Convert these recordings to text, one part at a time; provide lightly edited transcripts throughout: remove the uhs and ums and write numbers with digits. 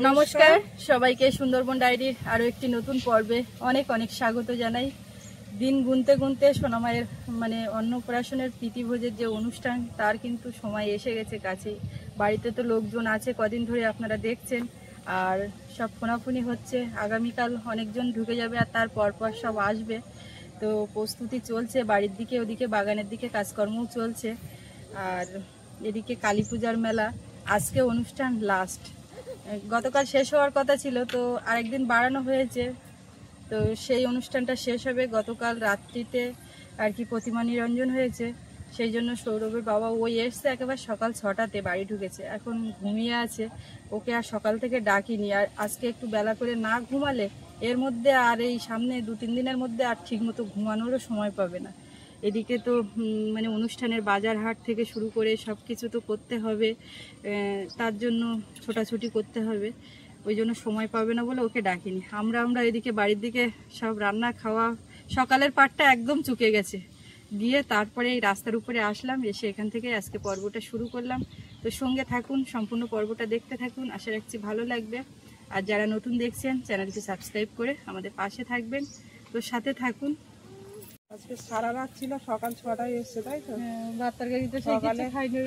নমস্কার সবাইকে সুন্দরবন ডায়েরির আরো একটি নতুন পর্বে অনেক অনেক স্বাগত জানাই। দিন গুনতে গুনতে সোনামায়ের অন্নপ্রাশনের প্রীতিভোজের যে অনুষ্ঠান তার কিন্তু সময় এসে গেছে কাছেই। বাড়িতে তো লোকজন আছে কদিন ধরে আপনারা দেখছেন, আর সব ফোনাফুনি হচ্ছে। আগামীকাল অনেকজন ঢুকে যাবে আর তার পরপর সব আসবে। তো প্রস্তুতি চলছে বাড়ির দিকে, ওদিকে বাগানের দিকে কাজকর্মও চলছে। আর এদিকে কালী পূজার মেলা, আজকে অনুষ্ঠান লাস্ট। গতকাল শেষ হওয়ার কথা ছিল, তো আরেকদিন বাড়ানো হয়েছে। তো সেই অনুষ্ঠানটা শেষ হবে গতকাল রাত্রিতে আর কি, প্রতিমা নিরঞ্জন হয়েছে। সেই জন্য সৌরভের বাবা ওই এসছে একেবারে সকাল 6টাতে বাড়ি ঢুকেছে, এখন ঘুমিয়ে আছে। ওকে আর সকাল থেকে ডাকিনি, আর আজকে একটু বেলা করে না ঘুমালে এর মধ্যে আর এই সামনে 2-3 দিনের মধ্যে আর ঠিক মতো ঘুমানোরও সময় পাবে না। এদিকে তো অনুষ্ঠানের বাজার হাট থেকে শুরু করে সব কিছু তো করতে হবে, তার জন্য ছোটাছুটি করতে হবে, ওই জন্য সময় পাবে না বলে ওকে ডাকিনি। আমরা এদিকে বাড়ির দিকে সব রান্না খাওয়া, সকালের পাটটা একদম চুকে গেছে। গিয়ে তারপরে এই রাস্তার উপরে আসলাম, এসে এখান থেকে আজকে পর্বটা শুরু করলাম। তো সঙ্গে থাকুন, সম্পূর্ণ পর্বটা দেখতে থাকুন, আশা রাখছি ভালো লাগবে। আর যারা নতুন দেখছেন চ্যানেলটি সাবস্ক্রাইব করে আমাদের পাশে থাকবেন। তো সাথে থাকুন। আজকে সারা রাত ছিল, সকাল 6টায় এসছে, তাই তো? ভাত তরকারি তো সকালে খাইনি,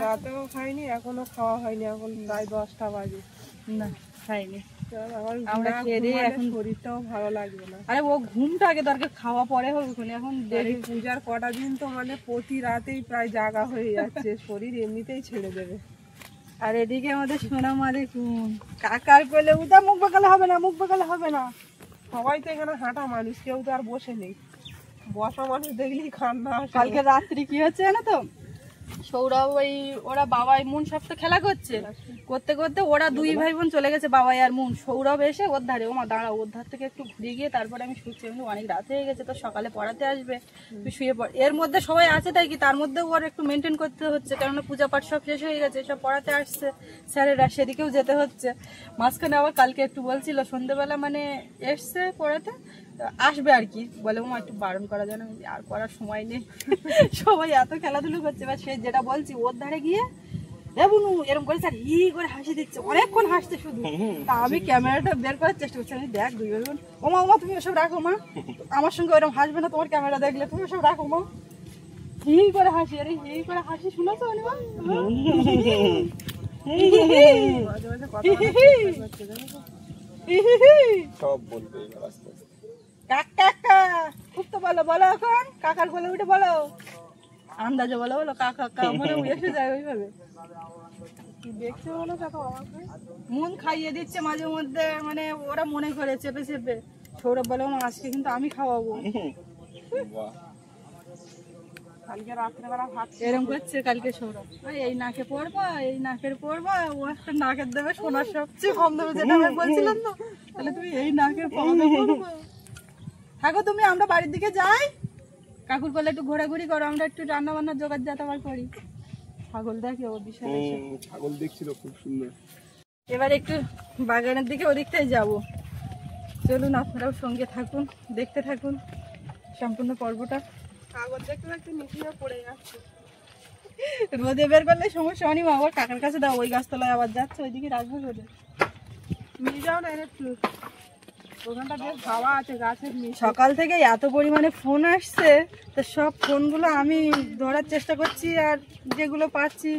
রাতেও খাইনি, এখনো খাওয়া হয়নি, এখন প্রায় 10টা বাজে। না খাইনি, আমরা খেয়ে দিয়ে এখন শরীরটাও ভালো লাগবে না। আরে ও ঘুমটা আগে দরকার, খাওয়া পরে হবে। এখন পূজার কটা দিন তো প্রতি রাতেই প্রায় জাগা হয়ে যাচ্ছে, শরীর এমনিতেই ছেড়ে দেবে। আর এদিকে আমাদের সোনা মা দেখুন, কাকার কোলে উঠা, মুখ বাঁকালে হবে না, মুখ বাঁকালে হবে না। সবাই তো এখানে হাঁটা মানুষ, কেউ তো আর বসে নেই। বসা মানুষ দেখলেই কান্না আসে। কালকে রাত্রি কি হচ্ছে জানো তো, সৌরভ ওরা বাবাই মুন সব তো খেলা করছে, করতে করতে ওরা দুই ভাই বোন চলে গেছে, বাবাই আর মুন। সৌরভ এসে ওর ধারে, ও মা দাঁড়া, ওর ধার থেকে একটু ঘুরে গিয়ে তারপরে আমি শুচ্ছি। কিন্তু অনেক রাত হয়ে গেছে, তো সকালে পড়াতে আসবে, তুই শুয়ে পড়। এর মধ্যে সবাই আছে তাই কি, তার মধ্যে ওর একটু মেনটেন করতে হচ্ছে, কেননা পূজা পাঠ সব শেষ হয়ে গেছে, সব পড়াতে আসছে স্যারেরা, সেদিকেও যেতে হচ্ছে। মাঝখানে আবার কালকে একটু বলছিল সন্ধ্যেবেলা এসছে পড়াতে, আসবে আর কি, বলে ও একটু বারণ করা যায় না, আর করার সময় নেই। সবাই এত খেলাধুলো করছে, বা সে যেটা বলছি ওর ধারে গিয়ে বুনু এরকম করে স্যার হি করে হাসি দিচ্ছে, অনেকক্ষণ হাসছে শুধু। তা আমি ক্যামেরাটা বের করার চেষ্টা করছি, আমি দেখ দুই বোন, ওমা ওমা তুমি ওসব রাখো মা, আমার সঙ্গে ওরকম হাসবে না, তোমার ক্যামেরা দেখলে তুমি ওসব রাখো মা। হি করে হাসি, আরে হি করে হাসি শুনেছো অনিমা? সব বলবে কাকা খুব তো বলো, বলো এখন কাকার কোলে উঠে বলো, আন্দাজে বলো, বলো কাকা এসে যায় ওইভাবে। দেখছে বলো কাকা, মন খাইয়ে দিচ্ছে মাঝে মধ্যে, ওরা মনে করে চেপে চেপে। সৌরভ বলে আজকে কিন্তু আমি খাওয়াবো। কালকে রাত্রেবেলা ভাত এরকম করছে কালকে সৌরভ, এই নাকে পড়বা, এই নাকের পড়বা, ও একটা নাকের দেবে, সোনার সবচেয়ে কম দেবে, যেটা আমি বলছিলাম না, তাহলে তুমি এই নাকের পড়বে। থাকো তুমি, আমরা বাড়ির দিকে যাই, কাকুর কোলে একটু ঘোরাঘুরি করো, আমরা একটু রান্না বান্নার জোগাড় জাতাবার করি। ছাগল দেখে ও বিশাল, ছাগল দেখছিল খুব সুন্দর। এবার একটু বাগানের দিকে ওদিকটাই যাবো, চলুন আপনারাও সঙ্গে থাকুন, দেখতে থাকুন সম্পূর্ণ পর্বটা। কাগজ দেখতে দেখতে নিচে পড়ে যাচ্ছে, রোদে বের করলে সমস্যা হয়নি। আবার কাকার কাছে দাও, ওই গাছতলায় আবার যাচ্ছে, ওইদিকে রাখবো রোদে। নিয়ে যাও না একটু, ওখানটা বেশ হাওয়া আছে গাছের নিচে। সকাল থেকে এত পরিমাণে ফোন আসছে, তো সব ফোনগুলো আমি ধরার চেষ্টা করছি, আর যেগুলো পাচ্ছি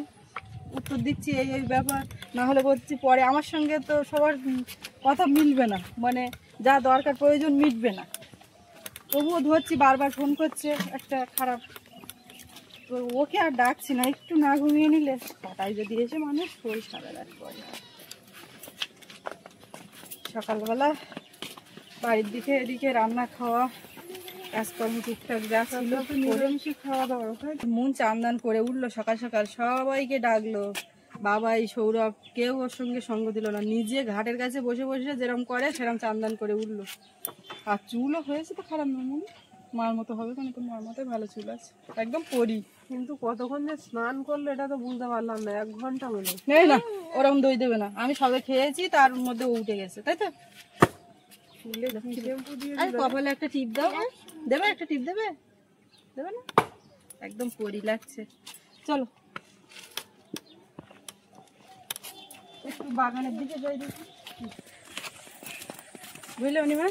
উত্তর দিচ্ছি। এই ব্যাপার, না হলে বলছি পরে আমার সঙ্গে তো সবার কথা মিলবে না, যা দরকার প্রয়োজন মিটবে না, তবুও ধরছি, বারবার ফোন করছে, একটা খারাপ। তো ওকে আর ডাকছি না, একটু না ঘুমিয়ে নিলে কটাই যদি এসে মানুষ শরীর সারা রাত পরে। সকালবেলা বাড়ির দিকে এদিকে রান্না খাওয়া কাজকর্ম টুকটাক যা ছিল নিরামিষে খাওয়া দাওয়া। মন চান্দান করে উঠলো সকাল সকাল, সবাইকে ডাকলো, বাবাই সৌরভ কেউ ওর সঙ্গে সঙ্গ দিল না, নিজে ঘাটের কাছে বসে বসে যেরকম করে সেরকম চান্দান করে উঠলো। আর চুলও হয়েছে তো খারাপ না, মার মতো হবে, তো মার মতোই ভালো চুল আছে, একদম পরি। কিন্তু কতক্ষণ যে স্নান করলো এটা তো বুঝতে পারলাম না, 1 ঘন্টা হলো। নেই না, ওরকম দই দেবে না, আমি সবে খেয়েছি তার মধ্যে ও উঠে গেছে, তাই তো। কপালে একটা টিপ দাও, দেবে একটা টিপ, দেবে দেবে না, একদম পরি লাগছে। চলো একটু বাগানের দিকে যাই দেখি, বুঝলে অনিমা?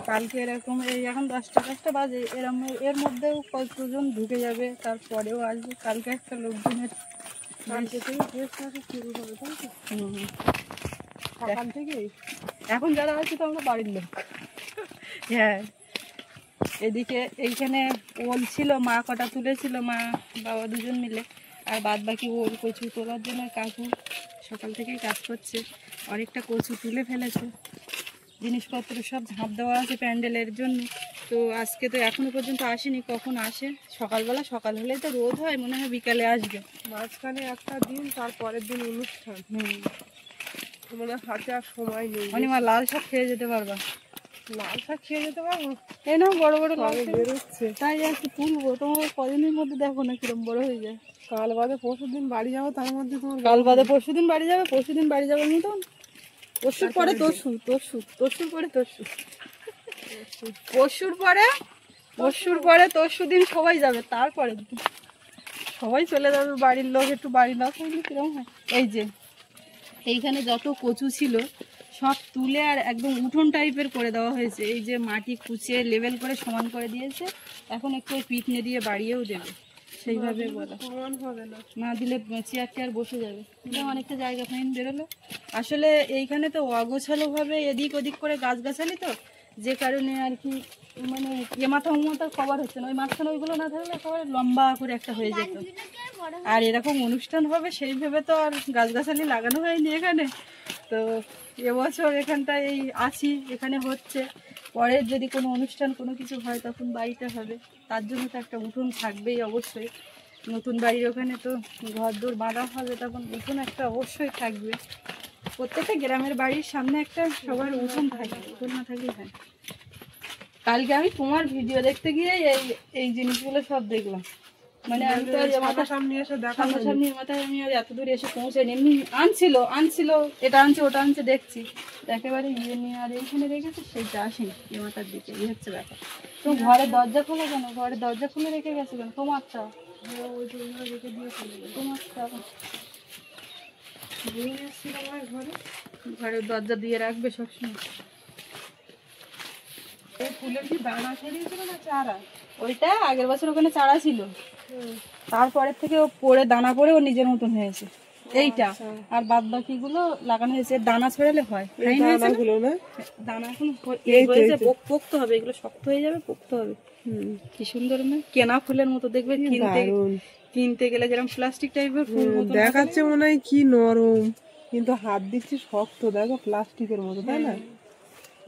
কালকে এরকম এই এখন 10টা বাজে, এরকম এর মধ্যেও কতজন ঢুকে যাবে, তারপরেও আসবে। কালকে একটা লোকজনের শুরু হবে তাই তো? হুম, সকাল থেকেই এখন যারা আছে তো আমরা বাড়ির লোক। হ্যাঁ, এদিকে এইখানে ওল ছিল, মা কটা তুলেছিল, মা বাবা দুজন মিলে, আর বাদ বাকি ওল কচু তোলার জন্য কাকু সকাল থেকেই কাজ করছে। অনেকটা কচু তুলে ফেলেছে, জিনিসপত্র সব ঝাঁপ দেওয়া আছে প্যান্ডেলের জন্য। তো আজকে তো এখনো পর্যন্ত আসেনি, কখন আসে? সকালবেলা, সকাল হলেই তো রোদ হয়, মনে হয় বিকালে আসবে। মাঝখানে একটা দিন, তারপরের দিন অনুষ্ঠান। মানে হাতে আর সময় নেই। অনিমা লাল শাক খেয়ে যেতে পারবা? লাল শাক খেয়ে যেতে পারবো? এই না বড় বড় লাল সবে শাক বেরোচ্ছে। তাই একটু তুলবো, তোমার কদিনের মধ্যে দেখো না কিরম বড় হয়ে যায়। কাল বাদে পরশুর দিন বাড়ি যাবো, তার মধ্যে তোমার কাল বাদে পরশুদিন বাড়ি যাবে, পরশুদিন বাড়ি যাবে মতন, পরশুর পরে তরশু, তরশুর পরে তরশু, পরশুর পরে তরশু দিন সবাই যাবে, তারপরে সবাই চলে যাবে বাড়ির লোক। একটু বাড়ি না থাকলে কিরম হয়? এই যে এইখানে যত কচু ছিল সব তুলে আর একদম উঠোন টাইপের করে দেওয়া হয়েছে। এই যে মাটি কুচিয়ে লেভেল করে সমান করে দিয়েছে, এখন একটু পিটনে দিয়ে বাড়িয়েও দেবে, সেইভাবে বলা। সমান হবে না, না দিলে চেয়ার টেয়ার বসে যাবে। অনেকটা জায়গা ফাইন বেরোলো। আসলে এইখানে তো অগোছালোভাবে এদিক ওদিক করে গাছগাছালি, তো যে কারণে আর কি মানে এ মাথা ও মাথা কভার হচ্ছে না। ওই মাঝখানে ওইগুলো না থাকলে সবাই লম্বা করে একটা হয়ে যেত। আর এরকম অনুষ্ঠান হবে সেই ভেবে তো আর গাছগাছালি লাগানো হয়নি এখানে। তো এবছর এখানটায় এই আছি, এখানে হচ্ছে। পরে যদি কোনো অনুষ্ঠান কোনো কিছু হয় তখন বাড়িতে হবে, তার জন্য তো একটা উঠোন থাকবেই অবশ্যই। নতুন বাড়ির ওখানে তো ঘর দোর বাঁধা হবে, তখন উঠোন একটা অবশ্যই থাকবে। প্রত্যেকটা গ্রামের বাড়ির সামনে একটা সবার উঠোন থাকে, উঠোন না থাকলে হয়। কালকে আমি তোমার ভিডিও দেখতে গিয়ে এই জিনিসগুলো সব দেখলাম। মানে আমি তো সামনে এসে দেখা সামনাসামনির মাথায় আমি আর এত দূর এসে পৌঁছাইনি। এমনি আনছিল এটা আনছে ওটা আনছে দেখছি, একেবারে ইয়ে নিয়ে আর এইখানে রেখেছে সেইটা আসেনি এ মাথার দিকে। এই হচ্ছে ব্যাপার। তো ঘরের দরজা খোলা কেন? ঘরের দরজা খুলে রেখে গেছে কেন? তোমারটা ওই রেখে দিয়ে চলে গেল। তোমারটা ঘরের দরজা দিয়ে রাখবে সবসময়। এই ফুলের কি দানা ছড়িয়েছিল না চারা? ওইটা আগের বছর ওখানে চারা ছিল, তারপরের থেকে ও পড়ে দানা পড়ে ও নিজের মতন হয়েছে এইটা। আর বাদ বাকি গুলো লাগানো হয়েছে, দানা ছড়ালে হয়। দানা এখন পোক্ত হবে, এগুলো শক্ত হয়ে যাবে, পোক্ত হবে। কি সুন্দর না, কেনা ফুলের মতো দেখবে। কিনতে গেলে যেরকম প্লাস্টিক টাইপের ফুল দেখাচ্ছে মনে হয় কি নরম, কিন্তু হাত দিচ্ছি শক্ত, দেখো প্লাস্টিকের মতো, তাই না?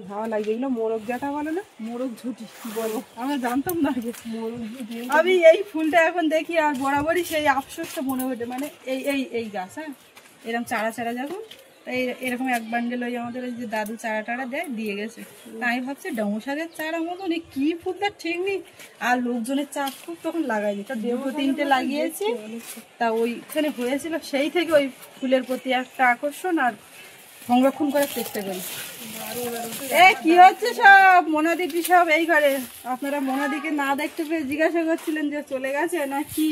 ভালো লাগছে। এগুলো মোরগ জাটা বলে না? মোরগ ঝুটি বলো, আমরা জানতাম না আগে মোরগ ঝুটি। আমি এই ফুলটা এখন দেখি আর বরাবরই সেই আফসোসটা মনে ওঠে। মানে এই গাছ, হ্যাঁ, এরকম চারা যখন তাই এরকম এক বান্ডেল ওই আমাদের ওই যে দাদু চারা দেয় দিয়ে গেছে। তাই ভাবছি ডমু শাকের চারা মতন কি ফুলটা ঠিক নেই। আর লোকজনের চাপ খুব তখন লাগাইনি, তা 2-3টে লাগিয়েছি, তা ওইখানে হয়েছিল। সেই থেকে ওই ফুলের প্রতি একটা আকর্ষণ আর সংরক্ষণ করার চেষ্টা করি। কি হচ্ছে সব মোনাদিদি সব এই ঘরে। আপনারা মোনাদিকে না দেখতে পেয়ে জিজ্ঞাসা করছিলেন যে চলে গেছে না কি,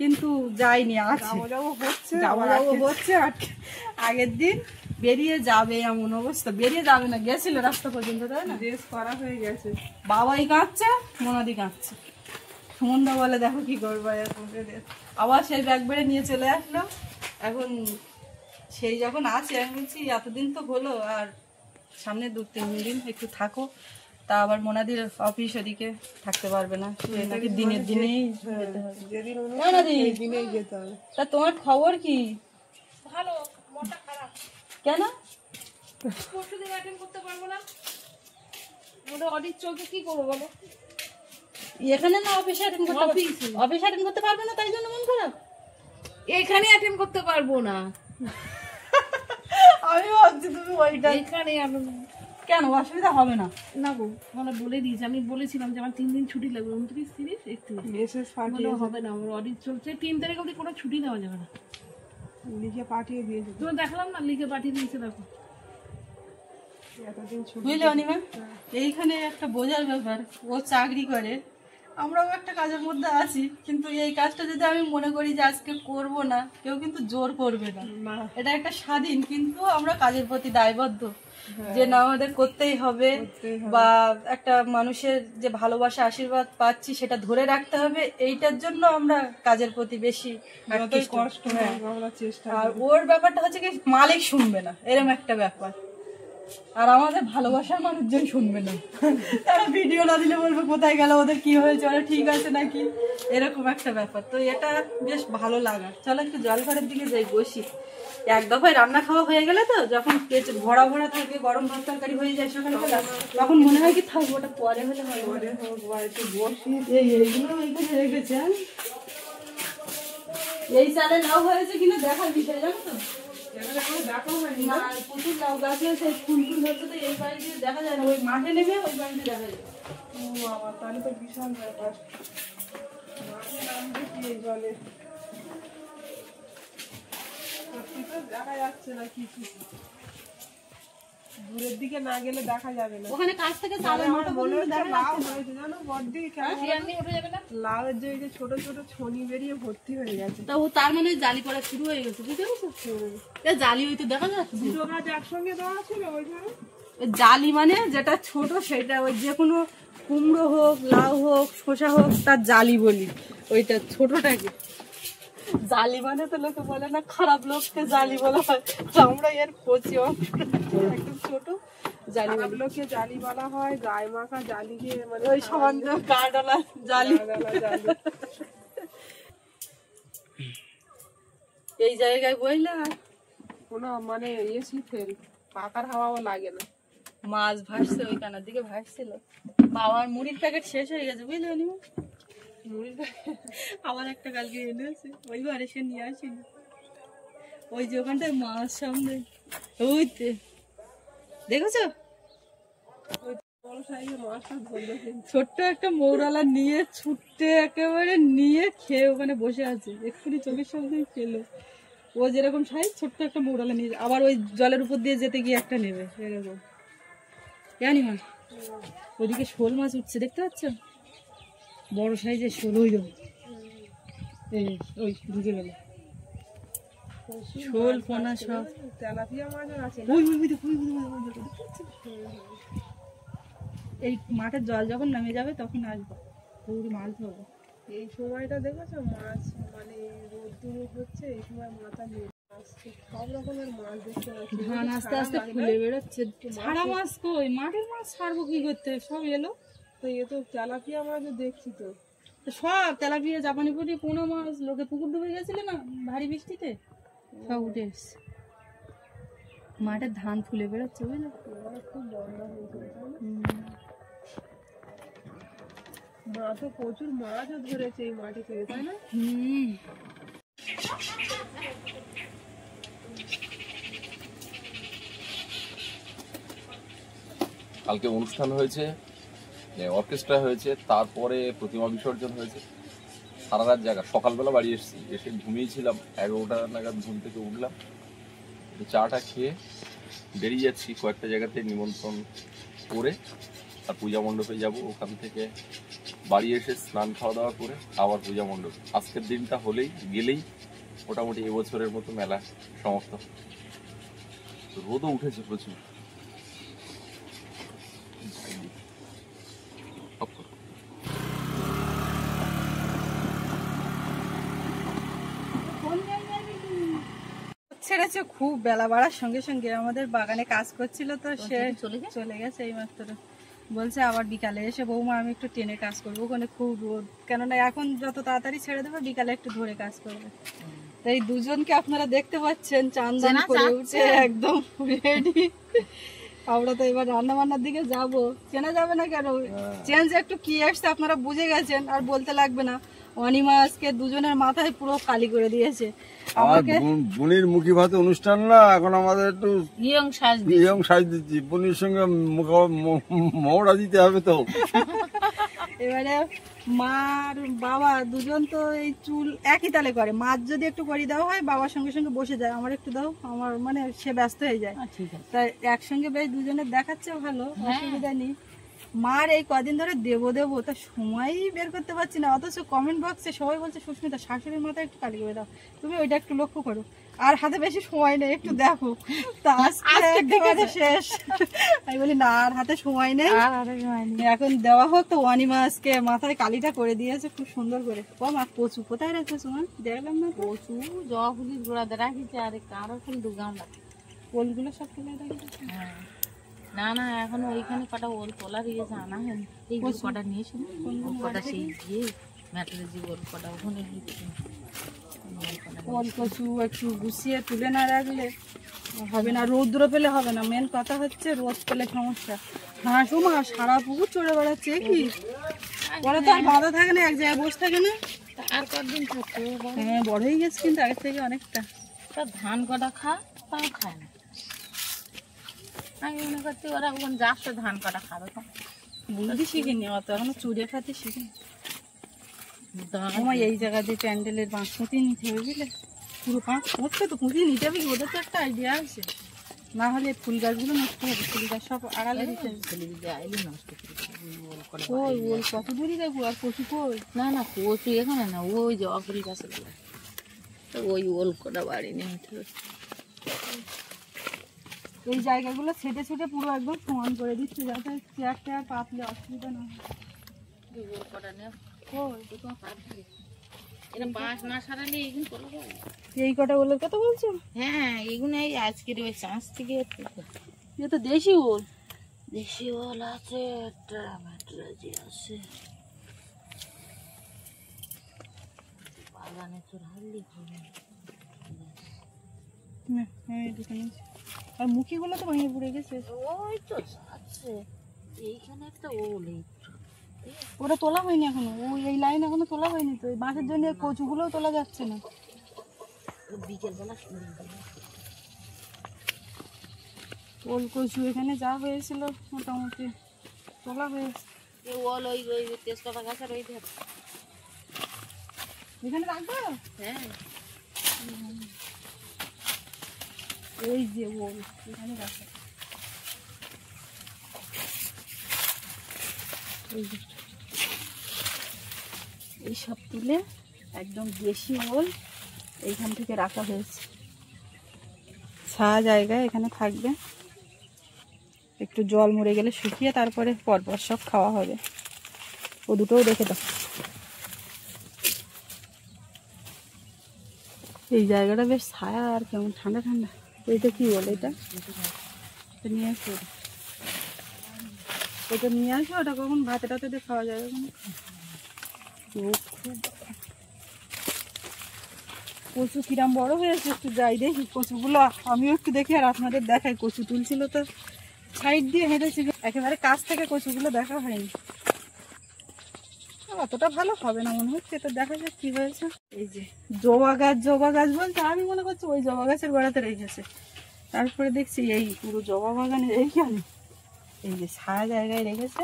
কিন্তু যাইনি, আছে যাবো হচ্ছে। আগের দিন বেরিয়ে যাবে এমন অবস্থা, বেরিয়ে যাবে না, গেছিল রাস্তা পর্যন্ত, তাই না? ড্রেস করা হয়ে গেছে। বাবাই কাঁদছে, মোনাদি কাঁদছে। সুমনদা বলে দেখো কি করবো, আবার সেই ব্যাগ বেড়ে নিয়ে চলে আসলো। এখন সেই যখন আছে আমি বলছি এতদিন তো হলো, আর সামনে 2-3 দিন একটু থাকো। তা আবার মোনাদির অফিস ওদিকে থাকতে পারবে না, নাকি দিনের দিনেই যেতে হবে। তা তোমার খবর কি? ভালো, মনটা খারাপ। কেন? পরশুদিন অ্যাটেন্ড করতে পারবো না, ওটা অডিট চলছে, কি করবো বলো? এখানে না অফিসে অ্যাটেন্ড করতে পারবে না, তাই জন্য মন খারাপ। এখানে অ্যাটেন্ড করতে পারবো না, আমি ভাবছি তুমি ওইটা এখানে কেন, অসুবিধা হবে না? না গো, মানে বলে দিয়েছি, আমি বলেছিলাম যে আমার 3 দিন ছুটি লাগবে, 29, 30, 31। হবে না, আমার অডিট চলছে, 3 তারিখ অবধি কোনো ছুটি নেওয়া যাবে না। লিখে পাঠিয়ে দিয়েছে, তুমি দেখালাম না, লিখে পাঠিয়ে দিয়েছে, দেখো। বুঝলে অনিমা, এইখানে একটা বোঝার ব্যাপার, ও চাকরি করে আমরাও একটা কাজের মধ্যে আছি, কিন্তু এই কাজটা যদি আমি মনে করি যে আজকে করব না, কেউ কিন্তু জোর করবে না। এটা একটা স্বাধীন, কিন্তু আমরা কাজের প্রতি দায়বদ্ধ যে না আমাদের করতেই হবে, বা একটা মানুষের যে ভালোবাসা আশীর্বাদ পাচ্ছি সেটা ধরে রাখতে হবে। এইটার জন্য আমরা কাজের প্রতি বেশি কষ্ট আমরা চেষ্টা। আর ওর ব্যাপারটা হচ্ছে কি মালিক শুনবে না, এরকম একটা ব্যাপার। আর আমাদের ভালোবাসার মানুষজন শুনবে না, তারা ভিডিও না দিলে বলবে কোথায় গেল, ওদের কি হয়েছে, ওরা ঠিক আছে নাকি, এরকম একটা ব্যাপার। তো এটা বেশ ভালো লাগা। চলো একটু জলঘরের দিকে যাই, বসি। এক দফায় রান্না খাওয়া হয়ে গেলে তো যখন পেট ভরা ভরা থাকে, গরম ভাত তরকারি হয়ে যায় সকালবেলা, তখন মনে হয় কি থাকবো, ওটা পরে হলে হয়, পরে হোক, বা একটু বসি। এইগুলো এইখানে রেখেছে, এই চালে লাউ হয়েছে কিনা দেখার বিষয়, জানো তো। প্রচুর লাউ গাছ হয়েছে, ফুল ফুল হচ্ছে, তো এই বাড়ি দিয়ে দেখা যায় না, ওই মাঠে নেমে ওই বাড়িতে দেখা যায়। ও বাবা, তাহলে তো বিশাল ব্যাপার। মাঠে নামবে কি এই জলে, সত্যি তো দেখা যাচ্ছে না কিছু, দূরের দিকে না গেলে দেখা যাবে না। ওখানে কাছ থেকে চালের মতো মনে হচ্ছে লাউ হয়েছে, জানো বড়দি, লাউয়ের যে ওই যে ছোট ছোট ছনি বেরিয়ে ভর্তি হয়ে গেছে। তা ও তার মানে জালি পড়া শুরু হয়ে গেছে, বুঝতে পারছো? জালি হইতে দেখা যাচ্ছে, দুটো গাছ একসঙ্গে দেওয়া ছিল ওইখানে। জালি মানে যেটা ছোট সেটা, ওই যে কোনো কুমড়ো হোক, লাউ হোক, শসা হোক, তার জালি বলি, ওইটা ছোটটাকে জালি। মানে তো লোকে বলে না, খারাপ লোককে জালি বলা হয়, আমরা এর কচি একদম ছোট জালি, লোকে জালি বলা হয়, গায়ে মাখা জালিকে মানে ওই সমান গাডালা জালি। এই জায়গায় বইলা কোনো মানে শীতের পাকার হাওয়াও লাগে না। মাছ ভাসছে, ওই কানার দিকে ভাসছিল। বাবার মুড়ির প্যাকেট শেষ হয়ে গেছে, বুঝলে অনিমা। মুড়ির প্যাকেট আবার একটা কালকে এনেছে, ওই ঘরে সে নিয়ে আসিনি। ওই যে ওখানটায় মাছ সামনে, ওইতে দেখেছো ছোট্ট একটা মৌরালা নিয়ে ছুটতে একেবারে নিয়ে খেয়ে ওখানে বসে আছে, এক্ষুনি চোখের সামনে খেলো। ও যেরকম সাইজ, ছোট্ট একটা মৌরালা নিয়ে আবার ওই জলের উপর দিয়ে যেতে গিয়ে একটা নেবে, এরকম। জানি মা, ওইদিকে শোল মাছ উঠছে, দেখতে পাচ্ছ? বড় সাইজের শোল, ওই ওই ঢুকে গেল শোল, পোনা সব। তেলাপিয়া মাছও আছে। এই মাঠের জল যখন নামে যাবে তখন আসবে, মাছ ধরবো। এই সময়টা দেখেছো মাছ মানে রোদ্দুর হচ্ছে, এই সময় মাথা নিয়ে আসছে, সব রকমের মাছ দেখতে পাচ্ছি। ধান আস্তে আস্তে ফুলে বেরোচ্ছে, ছাড়া মাছ কই, মাঠের মাছ ছাড়বো কি করতে, সব এলো। তো এ তো তেলাপিয়া মাছও দেখছি তো, সব তেলাপিয়া, জাপানি পুঁটি, পোনা মাছ, লোকে পুকুর ডুবে গেছিল না ভারী বৃষ্টিতে, সব উঠে এসছে। মাঠের ধান ফুলে বেরোচ্ছে, বুঝলে। খুব বন্যা হয়েছে, মা তো প্রচুর মাছও ধরেছে এই মাটি থেকে, তাই না? কালকে অনুষ্ঠান হয়েছে, অর্কেস্ট্রা হয়েছে, তারপরে প্রতিমা বিসর্জন হয়েছে, সারা রাত জায়গা। সকালবেলা বাড়ি এসেছি, এসে ঘুমিয়েছিলাম, 11টা নাগাদ ঘুম থেকে উঠলাম, চাটা খেয়ে বেরিয়ে যাচ্ছি, কয়েকটা জায়গাতে নিমন্ত্রণ করে আর পূজা মণ্ডপে যাব। ওখান থেকে বাড়ি এসে স্নান খাওয়া দাওয়া করে আবার পূজা মণ্ডপে। আজকের দিনটা গেলেই মোটামুটি এবছরের মতো মেলা সমাপ্ত। রোদও উঠেছে প্রচুর। ছেড়েছে খুব, বেলা বাড়ার সঙ্গে সঙ্গে আমাদের বাগানে কাজ করছিল, তো সে চলে গেছে এই মাত্র। বলছে আবার বিকালে এসে বৌমা আমি একটু টেনে কাজ করবো, ওখানে খুব রোদ, কেননা এখন যত তাড়াতাড়ি ছেড়ে দেবে বিকালে একটু ধরে কাজ করবে। এই দুজনকে আপনারা দেখতে পাচ্ছেন চান করে উঠে একদম রেডি। আমরা তো এবার রান্না বান্নার দিকে যাব, চেনা যাবে না কেন, চেঞ্জ একটু কি আসছে আপনারা বুঝে গেছেন, আর বলতে লাগবে না। অনিমা আজকে দুজনের মাথায় পুরো কালি করে দিয়েছে। আমার বোনের মুখী ভাতে অনুষ্ঠান না, এখন আমাদের একটু ইয়ং সাজ দিচ্ছি, বোনের সঙ্গে মহড়া দিতে হবে তো। এবারে মার বাবা দুজন তো এই চুল একই তালে করে, মাছ যদি একটু করে দেওয়া হয় বাবার সঙ্গে সঙ্গে বসে যায়, আমার একটু দাও, আমার মানে সে ব্যস্ত হয়ে যায়, তাই একসঙ্গে বেশ দুজনের দেখাচ্ছে ভালো, অসুবিধা নেই। মার এই কদিন ধরে দেবো দেবো তা সময়ই বের করতে পারছি না, অথচ কমেন্ট বক্সে সবাই বলছে সুস্মিতা শাশুড়ির মাথায় একটু কালি করে দাও, তুমি ওইটা একটু লক্ষ্য করো, আর হাতে বেশি সময় নেই একটু দেখো। তা আজকে শেষ, আমি বলি না আর হাতে সময় নেই, এখন দেওয়া হোক। তো অনিমা আজকে মাথায় কালিটা করে দিয়েছে খুব সুন্দর করে। কম আর কচু কোথায় রাখছো মা? দেখলাম না। কচু জবা ফুলির গোড়াতে রাখিছে, আর কারো ফুল দুগাম রাখি, ওলগুলো সব তুলে রাখি। না না এখন ওইখানে কটা ওল তোলা দিয়েছে, আনা হয়নি। এই কটা নিয়েছি কটা, সেই গিয়ে ম্যাটের যে ওল কটা ওখানে গিয়ে ওল কচু একটু গুছিয়ে তুলে না রাখলে হবে না, রৌদ্র পেলে হবে না। মেন কথা হচ্ছে রোদ পেলে সমস্যা। হাঁসও মা সারা পুকুর চড়ে বেড়াচ্ছে, কি বলে তো আর বাঁধা থাকে না, এক জায়গায় বসে থাকে না। আর কদিন থাকতে হ্যাঁ বড় হয়ে গেছে কিন্তু আগের থেকে অনেকটা। ধান কটা খা, তাও খায় না। আমি মনে করছি ওরা ওখানে যাচ্ছে ধান কাটা খাবে, বুঝতে শিখিনি অত, এখনো চুড়ে খাতে শিখিনি। আমার এই জায়গা দিয়ে প্যান্ডেলের বাঁশ পুঁতিয়ে নিতে হবে বুঝলে, পুরো পাঁচ করছে তো পুঁতিয়ে নিতে হবে, ওদের তো একটা আইডিয়া আছে, না হলে ফুল গাছগুলো নষ্ট হবে। ফুল গাছ সব আড়ালে দিতে হবে, ওই ওই কত দূরই দেখবো। আর কচু কই? না না কচু এখানে না, ওই জবা ফুল গাছে ওই ওল কটা বাড়ি নিয়ে হতে হবে। এই জায়গাগুলো ছেটে ছেটে পুরো একদম সমান করে দিচ্ছে, যাতে চেয়ার টেয়ার পাতলে অসুবিধা না হয়। ওল কটা নেই এটা বাঁশ না সারালে এইগুলো তোলা যাবে। এই কটা ওলের কথা বলছো? হ্যাঁ এইগুলো এই আজকের ওই চাষ থেকে এ তো দেশি ওল। দেশি ওল আছে, একটা ম্যাটরাজি আছে, বাগানে তোর হাল্লি আর মুখিগুলো তো ভেঙে পড়ে গেছে। ওই তো আছে এইখানে একটা ওল, এই ওটা তোলা হয়নি এখনো, ওই এই লাইন এখনো তোলা হয়নি তো, এই বাঁশের জন্য কচুগুলোও তোলা যাচ্ছে না। বিকেলবেলা ওল কচু এখানে যা হয়েছিল মোটামুটি তোলা হয়েছে। ওল ওই ওই তেজপাতা গাছের ওই ধারে এখানে রাখবো। হ্যাঁ এই যে ওল এখানে রাখবো, এই সব তুলে একদম দেশি ওল এইখান থেকে রাখা হয়েছে, ছায়া জায়গায় এখানে থাকবে। একটু জল মরে গেলে শুকিয়ে তারপরে পরপর সব খাওয়া হবে। ও দুটোও রেখে দাও। এই জায়গাটা বেশ ছায়া আর কেমন ঠান্ডা ঠান্ডা। এইটা কি বলে? এটা নিয়ে আসো, ওটা নিয়ে আসো। ওটা কখন ভাতে টাতে দিয়ে খাওয়া যাবে। কচু কিরাম বড় হয়েছে, একটু যাই দেখি কচুগুলো, আমিও একটু দেখি আর আপনাদের দেখাই। কচু তুলছিল তো সাইড দিয়ে হেঁটেছি, একেবারে কাছ থেকে কচুগুলো দেখা হয়নি। অতটা ভালো হবে না মনে হচ্ছে, তো দেখা যাক কি হয়েছে। এই যে জবা গাছ বলছে, আমি মনে করছি ওই জবা গাছের গোড়াতে রেখেছে, তারপরে দেখছি এই পুরো জবা বাগানের এইখানে এই যে ছায়া জায়গায় রেখেছে।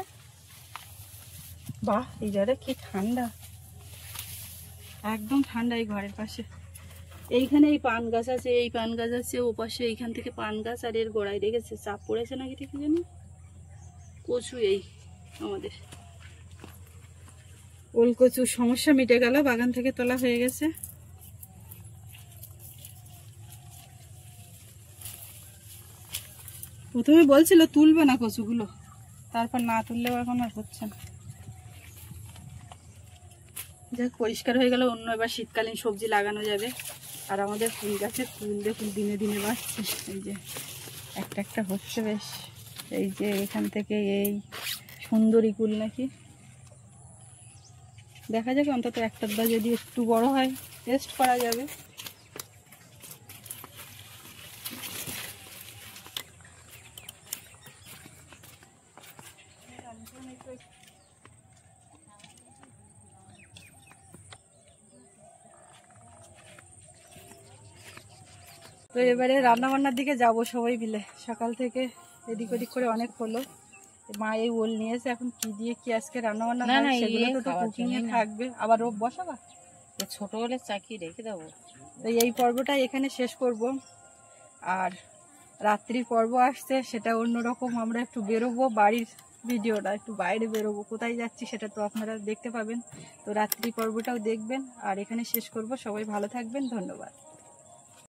বাহ, এই জায়গাটা কি ঠান্ডা, একদম ঠান্ডা। এই ঘরের পাশে এইখানে এই পান গাছ আছে, এই পান গাছ আছে, ও পাশে এইখান থেকে পান গাছ, আর এর গোড়ায় রেখেছে। চাপ পড়েছে নাকি ঠিক জানি। কচু এই আমাদের ওল কচুর সমস্যা মিটে গেল, বাগান থেকে তোলা হয়ে গেছে। প্রথমে বলছিল তুলবে না কচুগুলো, তারপর না তুললেও এখন আর হচ্ছে না। যাক পরিষ্কার হয়ে গেল, অন্য এবার শীতকালীন সবজি লাগানো যাবে। আর আমাদের ফুল গাছের ফুল দেখুন দিনে দিনে বাড়ছে, এই যে একটা একটা হচ্ছে বেশ। এই যে এখান থেকে এই সুন্দরী কুল নাকি, দেখা যাবে অন্তত একটা দা যদি একটু বড় হয় টেস্ট করা যাবে। তো এবারে রান্না বান্নার দিকে যাব সবাই মিলে। সকাল থেকে এদিক ওদিক করে অনেক হলো। মা এই ওল নিয়েছে, এখন কি দিয়ে কি আজকে রান্না বান্না হয় সেগুলো তো কুকিং এ থাকবে। আবার রোব বসাবা, ছোট হলে চাকি রেখে দেবো। তো এই পর্বটা এখানে শেষ করব। আর রাত্রির পর্ব আসছে, সেটা অন্যরকম। আমরা একটু বেরোবো, বাড়ির ভিডিওটা, একটু বাইরে বেরোবো, কোথায় যাচ্ছি সেটা তো আপনারা দেখতে পাবেন। তো রাত্রি পর্বটাও দেখবেন, আর এখানে শেষ করব। সবাই ভালো থাকবেন, ধন্যবাদ।